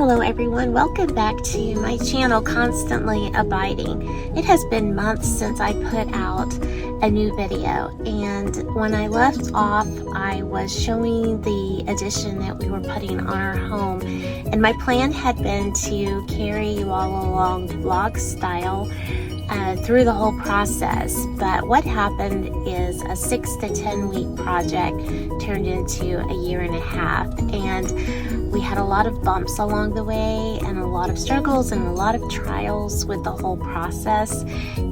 Hello everyone, welcome back to my channel, Constantly Abiding. It has been months since I put out a new video, and when I left off I was showing the addition that we were putting on our home, and my plan had been to carry you all along vlog style through the whole process. But what happened is a 6 to 10 week project turned into a year and a half, and we had a lot of bumps along the way and a lot of struggles and a lot of trials with the whole process,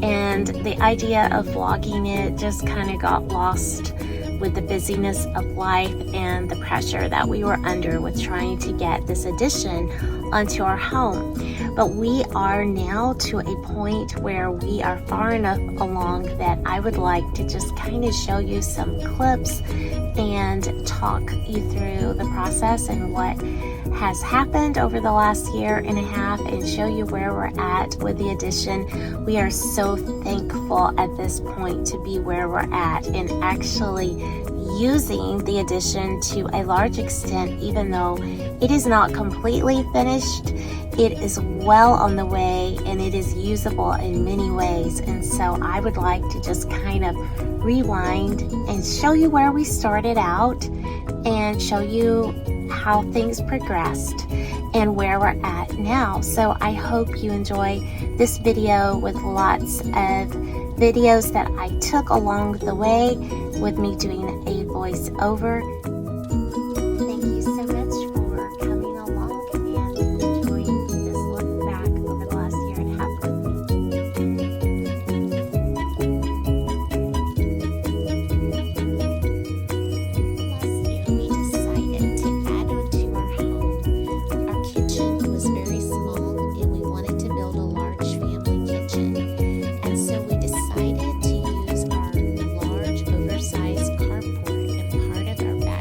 and the idea of vlogging it just kind of got lost with the busyness of life and the pressure that we were under with trying to get this addition onto our home. But we are now to a point where we are far enough along that I would like to just kind of show you some clips and talk you through the process and what has happened over the last year and a half, and show you where we're at with the addition. We are so thankful at this point to be where we're at and actually using the addition to a large extent. Even though it is not completely finished, it is well on the way and it is usable in many ways. And so I would like to just kind of rewind and show you where we started out and show you how things progressed and where we're at now. So I hope you enjoy this video with lots of videos that I took along the way with me doing a voiceover. Thank you so much for coming along and enjoying this look back over the last year and a half with me. Last year we decided to add onto our home. Our kitchen was very small and we wanted to build a large family kitchen. And so we decided to use our large oversized carport in part of our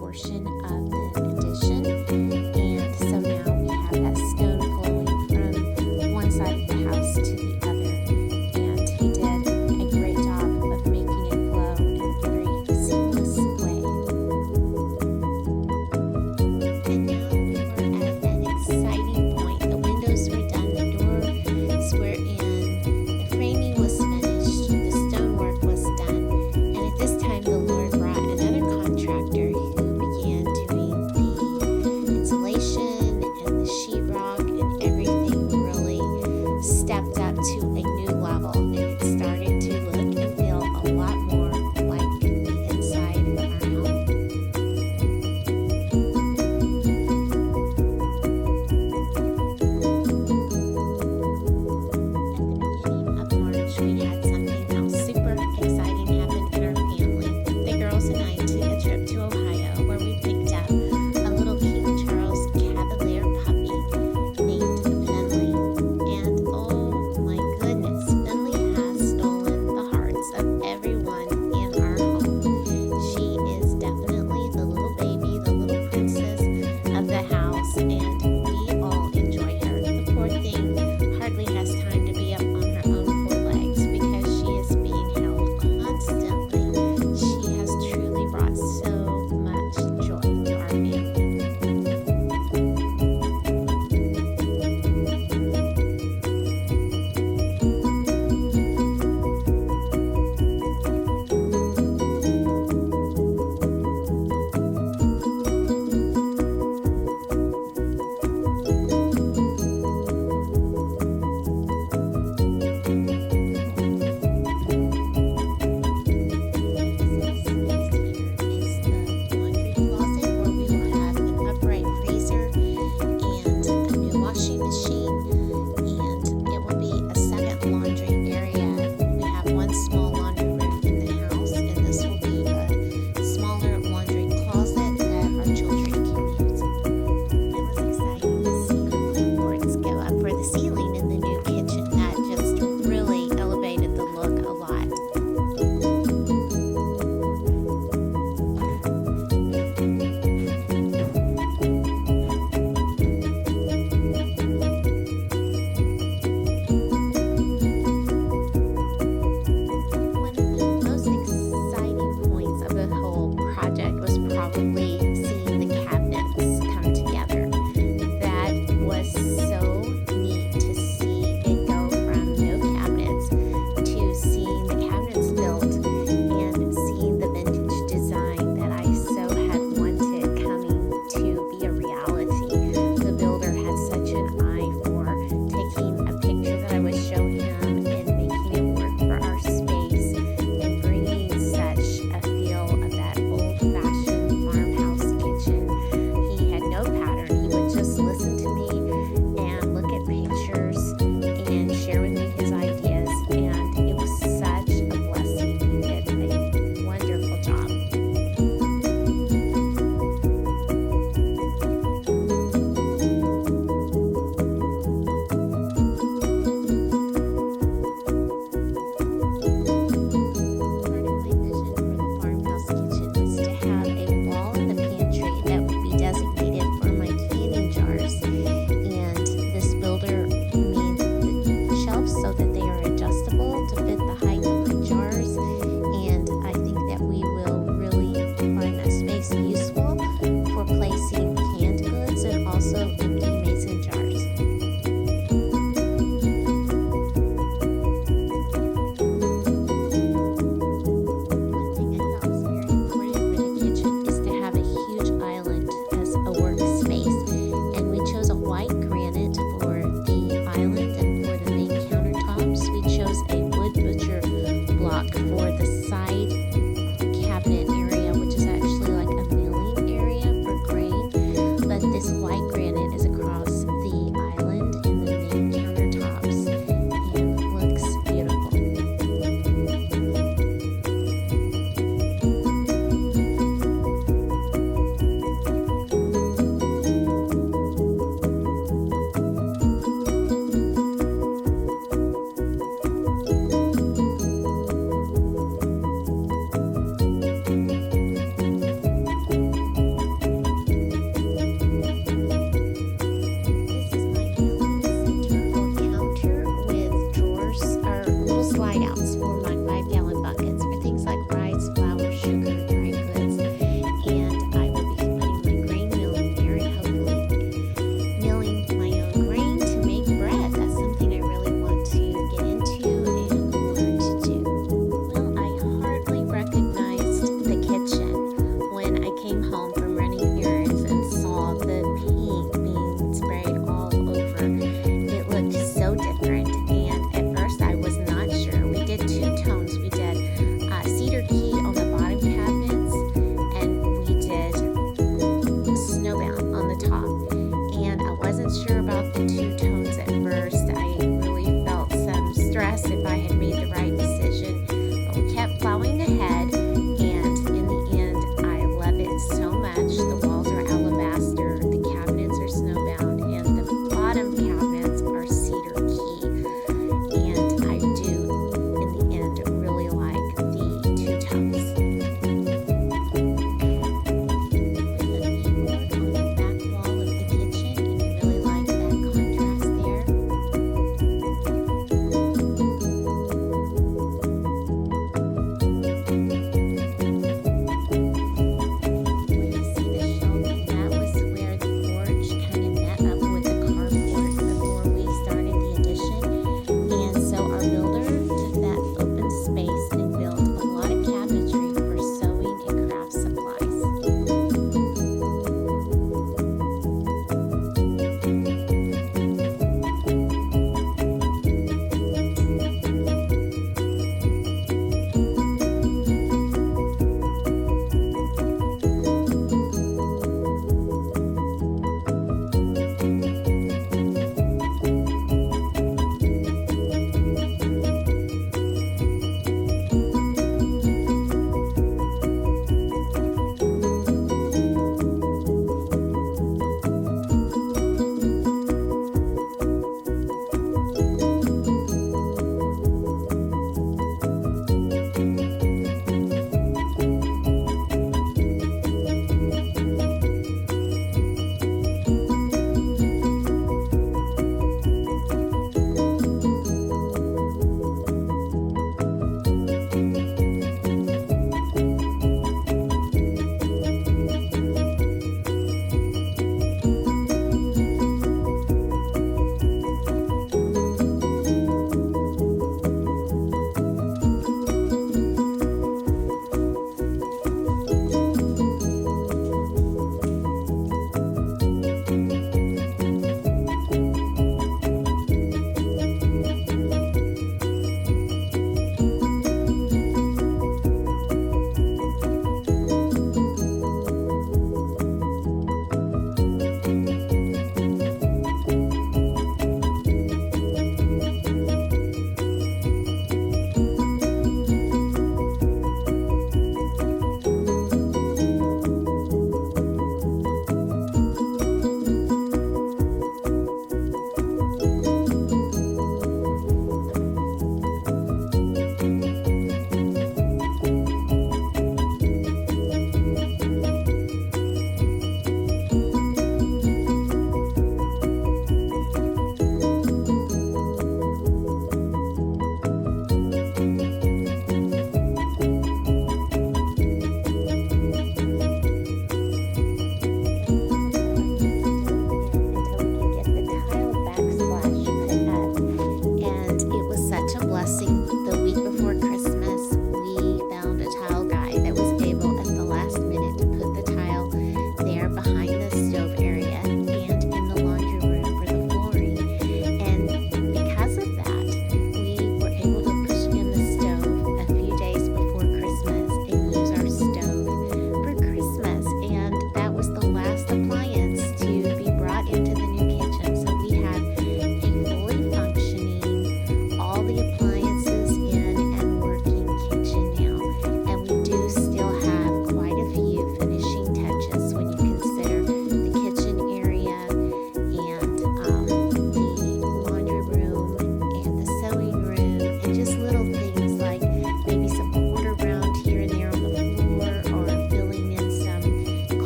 portion of the addition. And so now we have that stone flowing from one side of the house to the other. And he did a great job of making it flow in a very seamless way. And now we were at an exciting point. The windows were done, the doors were in, the framing was finished, the stonework was done. And at this time, the Lord brought another contractor who began doing the insulation and the sheetrock, and everything really stepped up to a new level. And it started to look and feel a lot more like the inside of our home. At the beginning of March, we had something else super exciting happen in our family. The girls and I took a trip to Ohio where we picked up a little King Charles Cavalier puppy named Finley. And oh my goodness, Finley has stolen the hearts of everyone in our home. She is definitely the little baby, the little princess of the house, and we all enjoy her. The poor thing hardly has time to be up on her own four legs because she is being held constantly. She has truly brought so much joy to our family. Ceiling in the new kitchen that just really elevated the look a lot. One of the most exciting points of the whole project was probably seeing the cabinets come together. That was so neat to see it go from no cabinets to seeing the cabinets built and seeing the vintage design that I so had wanted coming to be a reality. The builder had such an eye for taking a picture that I would show him and making it work for our space and bringing such a feel of that old-fashioned farmhouse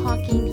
talking